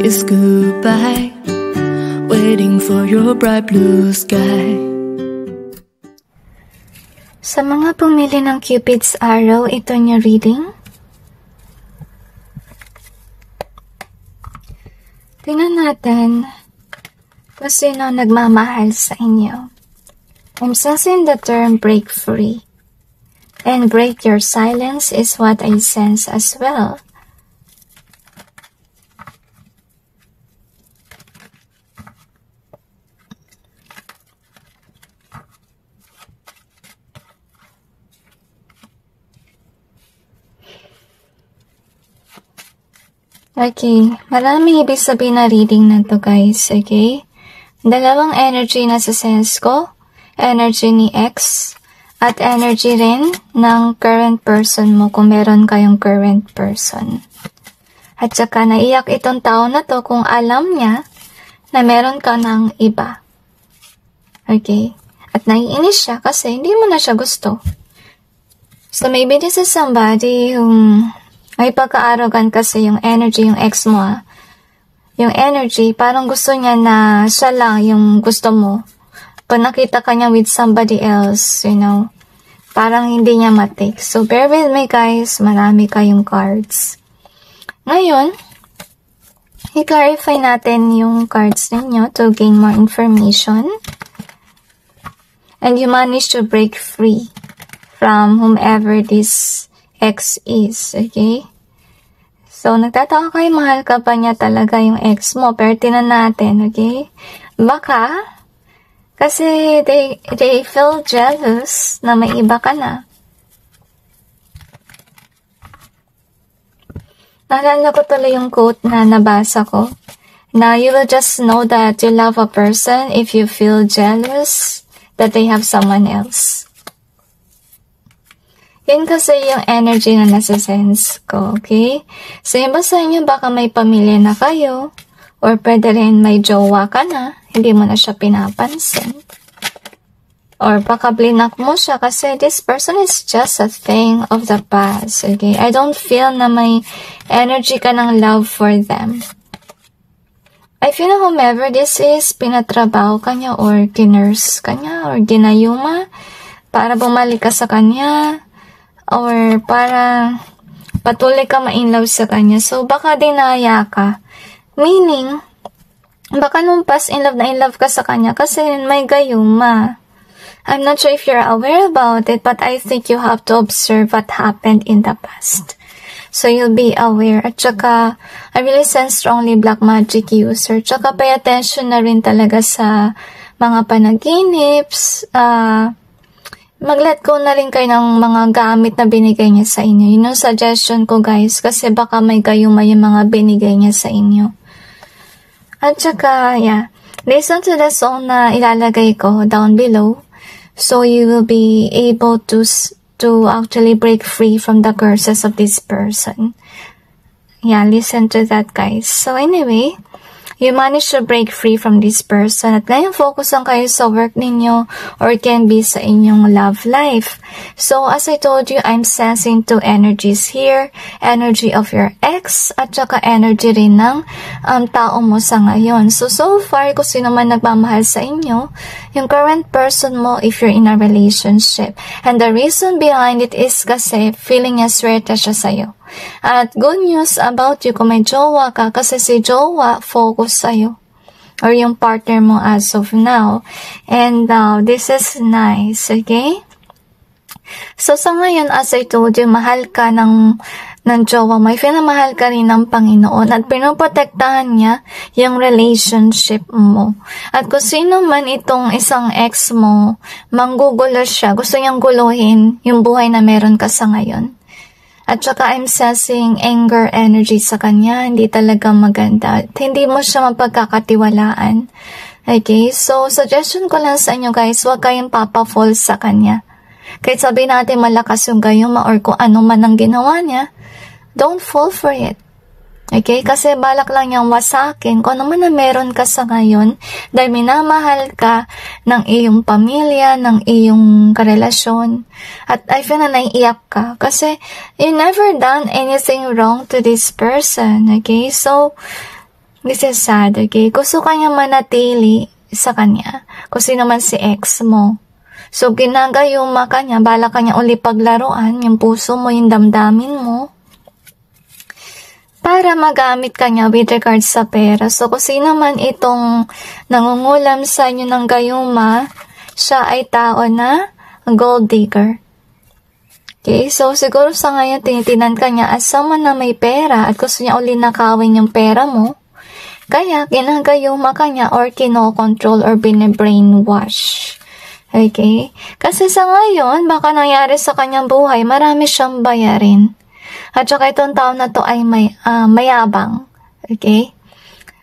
is goodbye, waiting for your bright blue sky. Sa mga pumili ng Cupid's Arrow, ito niya reading. Tingnan natin kung sino nagmamahal sa inyo. I'm sensing the term break free. And break your silence is what I sense as well. Okay, maraming ibig sabihin na reading na to guys, okay? Dalawang energy na sa sense ko, energy ni X, at energy rin ng current person mo kung meron kayong current person. At saka naiyak itong tao na to kung alam niya na meron ka ng iba. Okay? At naiinis siya kasi hindi mo na siya gusto. So maybe this is somebody who may pagka-arrogant kasi yung energy, yung ex mo Yung energy, parang gusto niya na siya lang yung gusto mo. Pag nakita ka niya with somebody else, you know, parang hindi niya matake. So, bear with me guys, marami kayong cards. Ngayon, i-clarify natin yung cards ninyo to gain more information. And you manage to break free from whomever this ex is, okay? So, nagtataka kayo, mahal ka pa niya talaga yung ex mo, pero tinan natin, okay? Baka, kasi they feel jealous na may iba ka na. Naalala ko tuloy yung quote na nabasa ko. Now, you will just know that you love a person if you feel jealous that they have someone else. Yan kasi yung energy na nasa sense ko, okay? So, yung ba sa inyo, baka may pamilya na kayo, or pwede rin may jowa ka na, hindi mo na siya pinapansin. Or baka blinak mo siya kasi this person is just a thing of the past, okay? I don't feel na may energy ka ng love for them. I feel na whomever this is, pinatrabaho ka niya, or kinurse ka niya, or ginayuma, para bumalik ka sa kanya, or para patuloy ka ma-inlove sa kanya. So, baka dinaya ka. Meaning, baka nung past in love ka sa kanya kasi may gayuma. I'm not sure if you're aware about it, but I think you have to observe what happened in the past. So, you'll be aware. At saka, I really sense strongly black magic user. Tsaka, pay attention na rin talaga sa mga panaginips, mag-let go na rin kayo ng mga gamit na binigay niya sa inyo. Yun yung suggestion ko guys, kasi baka may gayuma yung mga binigay niya sa inyo. At saka, yeah, listen to the song na ilalagay ko down below, so you will be able to actually break free from the curses of this person. Yeah, listen to that guys. So anyway, you manage to break free from this person. At ngayon, focus lang kayo sa work ninyo or it can be sa inyong love life. So, as I told you, I'm sensing two energies here. Energy of your ex at saka energy rin ng tao mo sa ngayon. So far, kung sino man nagmamahal sa inyo, yung current person mo if you're in a relationship. And the reason behind it is kasi feeling niya swerte siya sa'yo. At good news about you kung may jowa ka kasi si jowa focus sa'yo or yung partner mo as of now. And this is nice, okay? So sa ngayon, as I told you, mahal ka ng jowa mo. Mahal ka rin ng Panginoon at pinoprotektahan niya yung relationship mo. At kung sino man itong isang ex mo, manggugulo siya, gusto niyang guluhin yung buhay na meron ka sa ngayon. At saka I'm sensing anger energy sa kanya, hindi talaga maganda. At hindi mo siya mapagkakatiwalaan. Okay, so suggestion ko lang sa inyo guys, huwag kayong papafall sa kanya. Kahit sabihin natin malakas yung gayuma or kung ano man ang ginawa niya, don't fall for it. Okay, kasi balak lang niyang wasakin kung ano man na meron ka sa ngayon dahil minamahal ka ng iyong pamilya, ng iyong karelasyon. At I feel na naiiyak ka kasi you never done anything wrong to this person. Okay, so This is sad, okay? Gusto kanya manatili sa kanya. Kung sino man si ex mo. So, ginagayuma ka niya, bala ka niya uli paglaruan, yung puso mo, yung damdamin mo, para magamit ka niya with regards sa pera. So, kung sino man itong nangungulam sa inyo ng gayuma, siya ay tao na gold digger. Okay, so siguro sa ngayon, tinitinan ka niya as someone na may pera at gusto niya uli nakawin yung pera mo. Kaya, ginagayuma ka niya or kino-control or bine-brainwash. Okay? Kasi sa ngayon, baka nangyari sa kanyang buhay, marami siyang bayarin. At saka itong tao na to ay mayabang. Okay?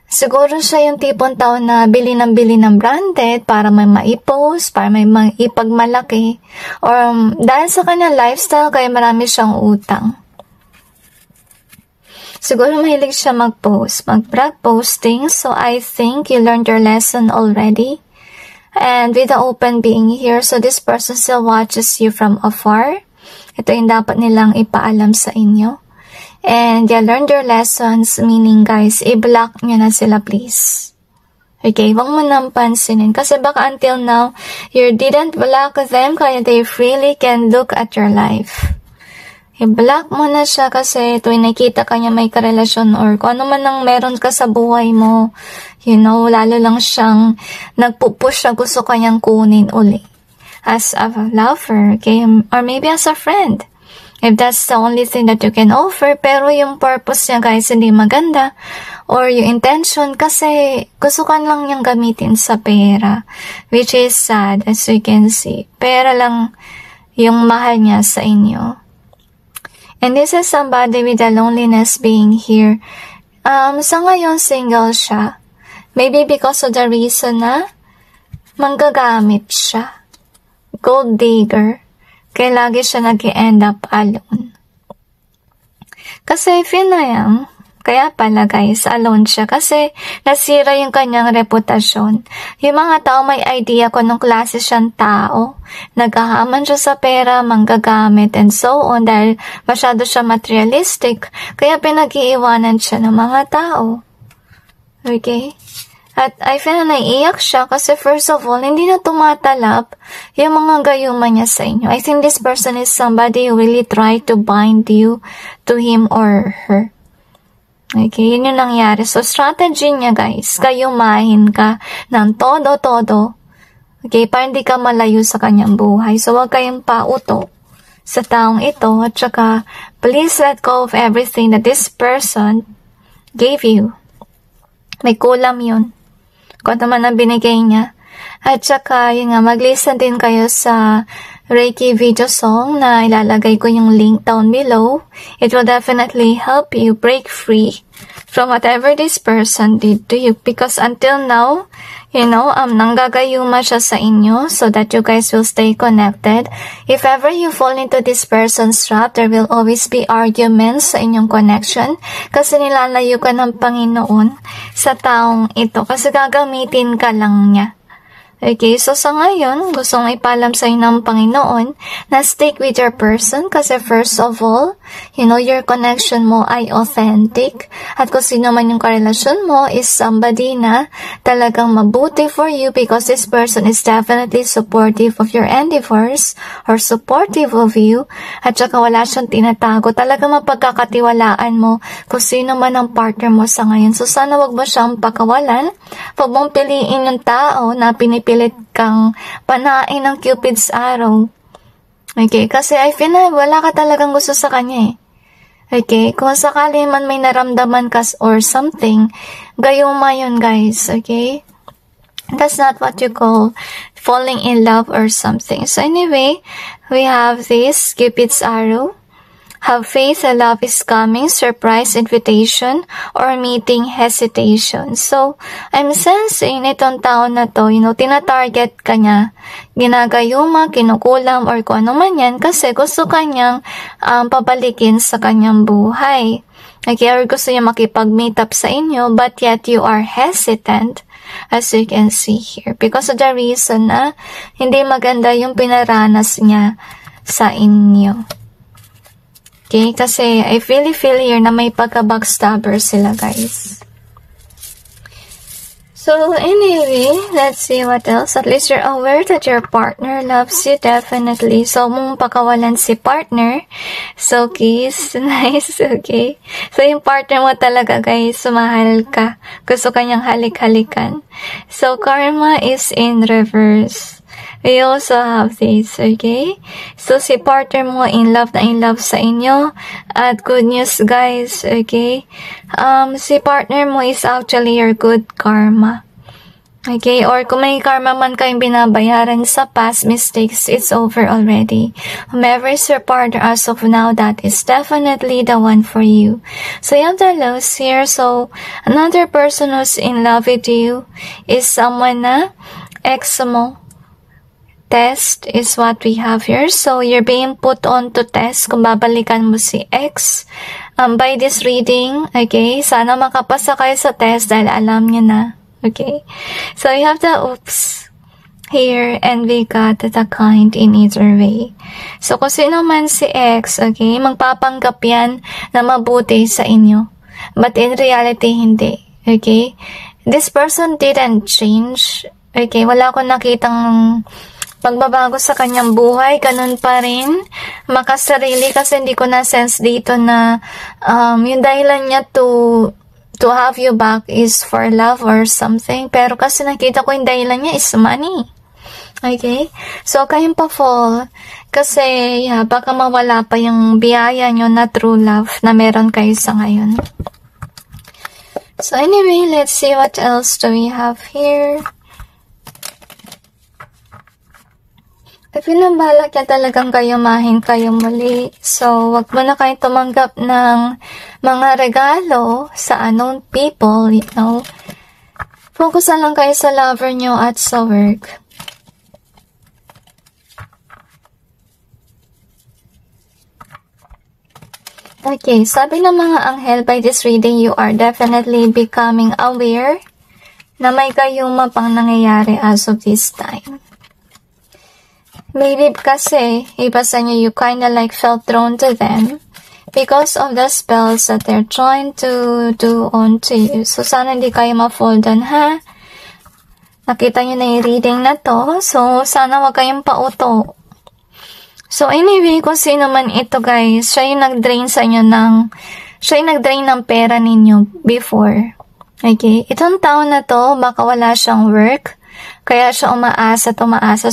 Siguro siya yung tipong tao na bili ng branded para may maipost, para may maipagmalaki. Or dahil sa kanyang lifestyle, kaya marami siyang utang. Siguro mahilig siya mag-post, mag-brag posting. So I think you learned your lesson already. And with the open being here, so this person still watches you from afar. Ito yung dapat nilang ipaalam sa inyo. And you learned your lessons, meaning guys, i-block nyo na sila please. Okay, huwag mo nang pansinin. Kasi baka until now, you didn't block them, kaya they freely can look at your life. I-block mo na siya kasi tuwing nakita ka niya may karelasyon or kung ano man ang meron ka sa buhay mo, you know, lalo lang siyang nagpupush na gusto kanyang kunin uli. As a lover, okay? Or maybe as a friend. If that's the only thing that you can offer, pero yung purpose niya guys hindi maganda. Or yung intention kasi gusto ka lang niyang gamitin sa pera. Which is sad as you can see. Pera lang yung mahal niya sa inyo. And this is somebody with the loneliness being here. Sa ngayon, single siya. Maybe because of the reason na manggagamit siya. Gold digger. Kaya lagi siya nag-end up alone. Kasi finayang, kaya pala guys, alone siya. Kasi nasira yung kanyang reputasyon. Yung mga tao may idea kung anong klase siyang tao. Naghahaman siya sa pera, manggagamit, and so on. Dahil masyado siya materialistic. Kaya pinag-iiwanan siya ng mga tao. Okay? At I feel na naiiyak siya kasi first of all, hindi na tumatalab yung mga gayuma niya sa inyo. I think this person is somebody who really try to bind you to him or her. Okay, yun yung nangyari. So, strategy niya guys, gayumahin ka ng todo-todo. Okay, para hindi ka malayo sa kanyang buhay. So, huwag kayong pauto sa taong ito. At saka, please let go of everything that this person gave you. May kulam yun. Kung naman ang binigay niya. At saka, yun nga, mag-listen din kayo sa Reiki video song na ilalagay ko yung link down below. It will definitely help you break free from whatever this person did to you. Because until now, you know, nanggagayuma siya sa inyo so that you guys will stay connected. If ever you fall into this person's trap, there will always be arguments sa inyong connection kasi nilalayo ka ng Panginoon sa taong ito kasi gagamitin ka lang niya. Okay, so sa ngayon, gustong ipalam sa inyo ng Panginoon na stick with your person kasi first of all, you know, your connection mo ay authentic at kung sino man yung karelasyon mo is somebody na talagang mabuti for you because this person is definitely supportive of your endeavors or supportive of you at saka wala siyang tinatago. Talagang mapagkakatiwalaan mo kung sino man ang partner mo sa ngayon. So sana wag mo siyang pakawalan. Pag mong piliin yung tao na pinipilit kang panain ng Cupid's arrow. Okay, kasi I feel na wala ka talagang gusto sa kanya eh. Okay, kung sakali man may naramdaman ka or something, gayuma yun guys, okay? That's not what you call falling in love or something. So anyway, we have this Cupid's arrow. Have faith that love is coming, surprise invitation, or meeting hesitation. So, I'm sensing itong taon na to, you know, tinatarget ka niya, ginagayuma, kinukulam, or kung ano man yan, kasi gusto kanyang pabalikin sa kanyang buhay. Okay, or gusto niya makipag-meet up sa inyo, but yet you are hesitant, as you can see here. Because of the reason na hindi maganda yung pinaranas niya sa inyo. Okay, kasi I really feel here na may pagka-backstabber sila, guys. So anyway, let's see what else. At least you're aware that your partner loves you definitely. So mong pakawalan si partner. So kiss, nice, okay. So yung partner mo talaga guys, sumahal ka. Gusto kanyang halik-halikan. So karma is in reverse. We also have this, okay? So, si partner mo in love sa inyo. At good news, guys, okay? Si partner mo is actually your good karma. Okay? Or kung may karma man kayong binabayaran sa past mistakes, it's over already. Whomever is your partner as of now, that is definitely the one for you. So, you have the lows here. So, another person who's in love with you is someone na ex mo. Test is what we have here. So, you're being put on to test kung babalikan mo si ex. By this reading, okay, sana makapasa kayo sa test dahil alam niyo na. Okay? So, you have the oops here and we got the kind in either way. So, kung sino man si ex, okay, magpapanggap yan na mabuti sa inyo. But in reality, hindi. Okay? This person didn't change. Okay? Wala akong nakitang pagbabago sa kanyang buhay, ganun pa rin, makasarili kasi hindi ko na-sense dito na yung dahilan niya to have you back is for love or something, pero kasi nakita ko yung dahilan niya is money. Okay? So, kayong pa-fall kasi baka mawala pa yung biyaya nyo na true love na meron kayo sa ngayon. So, anyway, let's see what else do we have here. Pinabalak niya talagang kayumahin kayo muli. So, wag mo na kayong tumanggap ng mga regalo sa unknown people, you know. Focusan lang kayo sa lover nyo at sa work. Okay, sabi ng mga anghel, by this reading, you are definitely becoming aware na may kayuma pang nangyayari as of this time. Maybe kasi, iba sa inyo, you kinda like felt drawn to them because of the spells that they're trying to do onto you. So, sana hindi kayo ma-fall doon, ha? Nakita nyo na yung reading na to. So, sana wag kayong pauto. So, anyway, kung sino man ito, guys, siya yung nag-drain sa inyo siya yung nag-drain ng pera ninyo before. Okay? Itong taon na to, baka wala siyang work. Kaya siya umaasa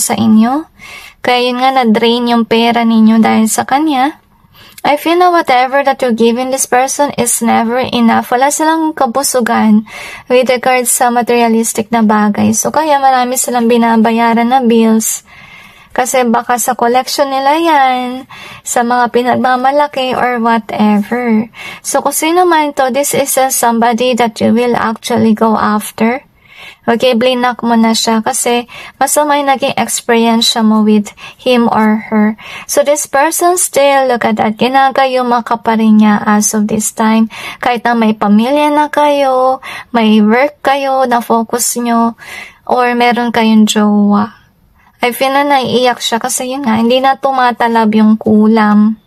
sa inyo. Kaya yun nga na-drain yung pera ninyo dahil sa kanya. I feel na whatever that you're giving this person is never enough. Wala silang kabusugan with regards sa materialistic na bagay. So, kaya marami silang binabayaran na bills. Kasi baka sa collection nila yan, sa mga pinagmamalaki or whatever. So, kung sino man to, this is somebody that you will actually go after. Okay, blinak mo na siya kasi masama yung naging experience mo with him or her. So, this person still, look at that, ginagayuma ka pa rin niya as of this time. Kahit na may pamilya na kayo, may work kayo, na focus nyo, or meron kayong jowa. I feel na naiiyak siya kasi yun nga, hindi na tumatalab yung kulam.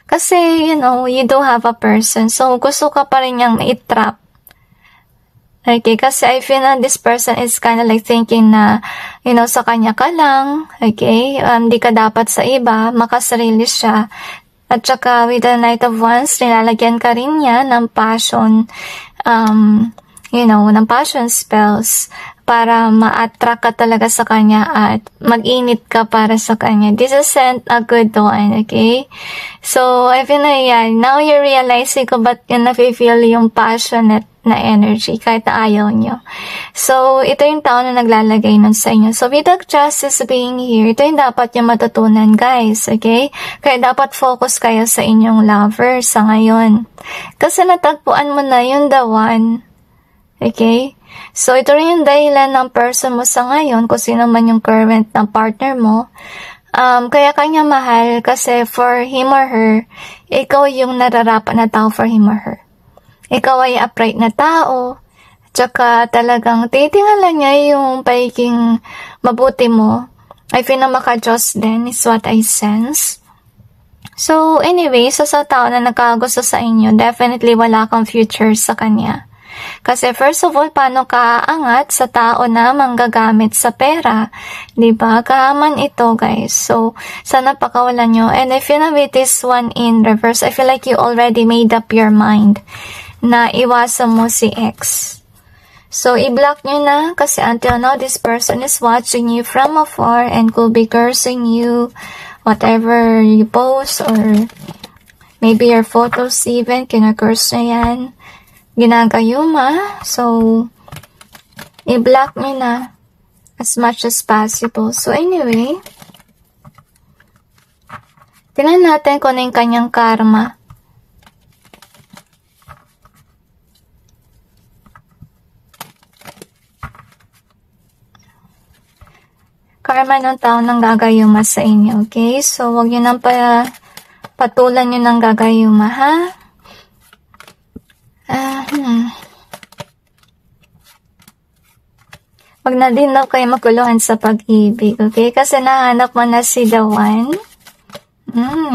Kasi, you know, you do have a person. So, gusto ka pa rin niyang i-trap. Okay, kasi I feel na this person is kind of like thinking na, you know, sa kanya ka lang, okay, di ka dapat sa iba, makasarili siya. At saka, with the Knight of Wands, nilalagyan ka rin niya ng passion, you know, ng passion spells para ma-attract ka talaga sa kanya at mag-init ka para sa kanya. This isn't a good one, okay? So, I feel na yan, now you're realizing ko ba't yun nafe-feel yung passionate na energy kahit na ayaw nyo. So, ito yung tao na naglalagay nun sa inyo. So, with the justice being here, ito yung dapat yung matutunan, guys. Okay? Kaya dapat focus kayo sa inyong lover sa ngayon. Kasi natagpuan mo na yung the one. Okay? So, ito rin yung dahilan ng person mo sa ngayon kung sino man yung current na partner mo. Kaya kanya mahal kasi for him or her, ikaw yung nararapat na tao for him or her. Ikaw ay upright na tao, tsaka talagang titingala niya yung pagiging mabuti mo. I feel na maka-Diyos din is what I sense. So, anyway, sa tao na nagkagusto sa inyo, definitely wala kang future sa kanya. Kasi first of all, paano ka aangat sa tao na manggagamit sa pera? Diba? Kahaman ito, guys. So, sana pakawalan nyo. And if you know with this one in reverse, I feel like you already made up your mind na iwasan mo si ex. So, i-block nyo na kasi until now, this person is watching you from afar and could be cursing you, whatever you post, or maybe your photos even, kina-curse na yan, ginagayuma. So, i-block nyo na as much as possible. So, anyway, tingnan natin kung ano yung kanyang karma. Karma ng tao nang gagayuma sa inyo, okay? So, huwag nyo nang patulan nyo ng gagayuma, ha? Huwag na din daw kayo makuluhan sa pag-ibig, okay? Kasi nahanap mo na si the one.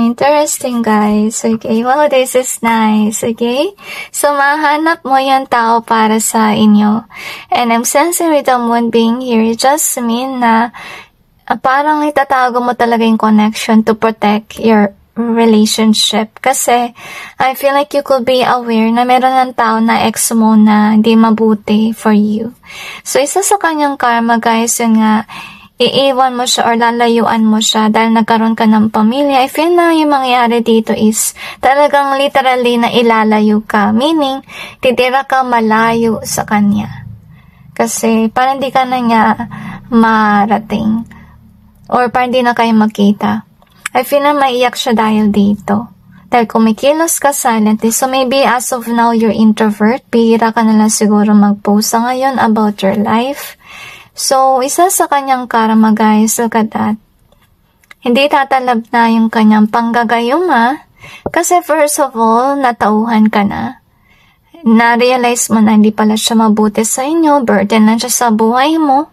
Interesting, guys. Okay, wow, this is nice, okay? So, mahanap mo yung tao para sa inyo. And I'm sensing with the moon being here, it just mean na parang itatago mo talaga yung connection to protect your relationship. Kasi, I feel like you could be aware na meron ng tao na ex mo na hindi mabuti for you. So, isa sa kanyang karma, guys, yun nga, iiwan mo siya or lalayuan mo siya dahil nagkaroon ka ng pamilya. I feel na yung mangyayari dito is talagang literally na ilalayo ka. Meaning, titira ka malayo sa kanya. Kasi parang hindi ka na niya marating. Or parang hindi na kayo magkita. I feel na maiyak siya dahil dito. Dahil kumikilos ka silently. So maybe as of now, you're introvert. Bihira ka na lang siguro mag-post sa ngayon about your life. So, isa sa kanyang karma, guys, look at that. Hindi tatalab na yung kanyang panggagayuma kasi first of all, natauhan ka na. Na-realize mo na hindi pala siya mabuti sa inyo, burden lang siya sa buhay mo,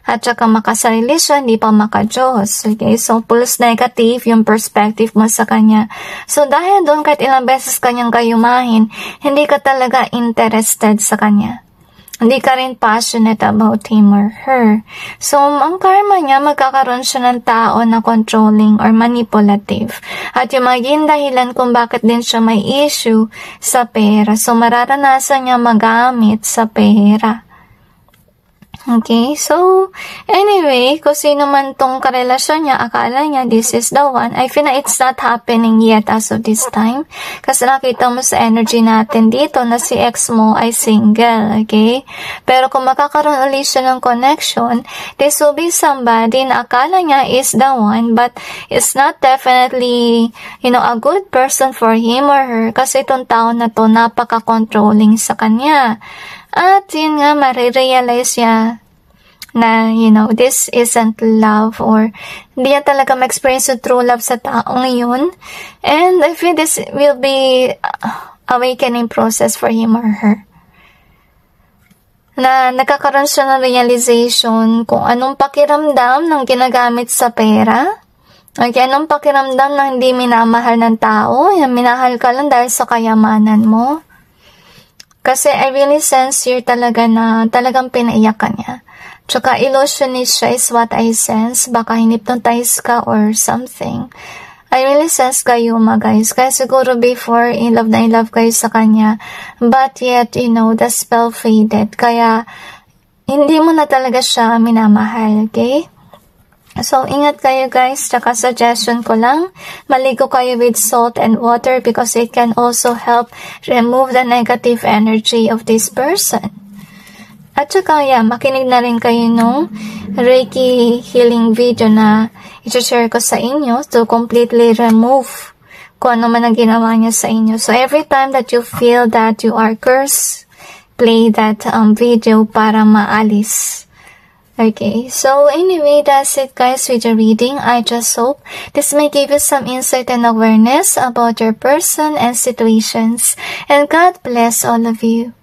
at saka makasarili siya, hindi pa maka-Diyos. Okay, so pulse negative yung perspective mo sa kanya. So, dahil doon kahit ilang beses kanyang gayumahin, hindi ka talaga interested sa kanya. Hindi ka rin passionate about him or her. So, ang karma niya, magkakaroon siya ng tao na controlling or manipulative. At yung maging dahilan kung bakit din siya may issue sa pera. So, mararanasan niya magamit sa pera. Okay, so, anyway, kung sino man tong karelasyon niya, akala niya this is the one. I feel na it's not happening yet as of this time. Kasi nakita mo sa energy natin dito na si ex mo ay single, okay? Pero kung makakaroon ulit siya ng connection, this will be somebody na akala niya is the one, but it's not definitely, you know, a good person for him or her. Kasi itong tao na to, napaka-controlling sa kanya. At yun nga, marirealize niya na, you know, this isn't love or hindi niya talaga ma-experience yung true love sa taong yun. And I feel this will be awakening process for him or her. Na nagkakaroon siya ng realization kung anong pakiramdam ng ginagamit sa pera. Okay, anong pakiramdam ng hindi minamahal ng tao, yung minahal ka lang dahil sa kayamanan mo. Kasi I really sense here talaga na talagang pinaiyak ka niya. Tsaka illusionist siya is what I sense. Baka hinipnotize ka or something. I really sense kayo guys. Kaya siguro before in love kayo sa kanya. But yet, you know, the spell faded. Kaya hindi mo na talaga siya minamahal, okay? So, ingat kayo guys. Tsaka suggestion ko lang, maligo kayo with salt and water because it can also help remove the negative energy of this person. At saka, makinig na rin kayo nung Reiki healing video na i-share ko sa inyo to completely remove kung ano man ang ginawa niya sa inyo. So, every time that you feel that you are cursed, play that video para maalis. Okay, so anyway, that's it guys with your reading. I just hope this may give you some insight and awareness about your person and situations. And God bless all of you.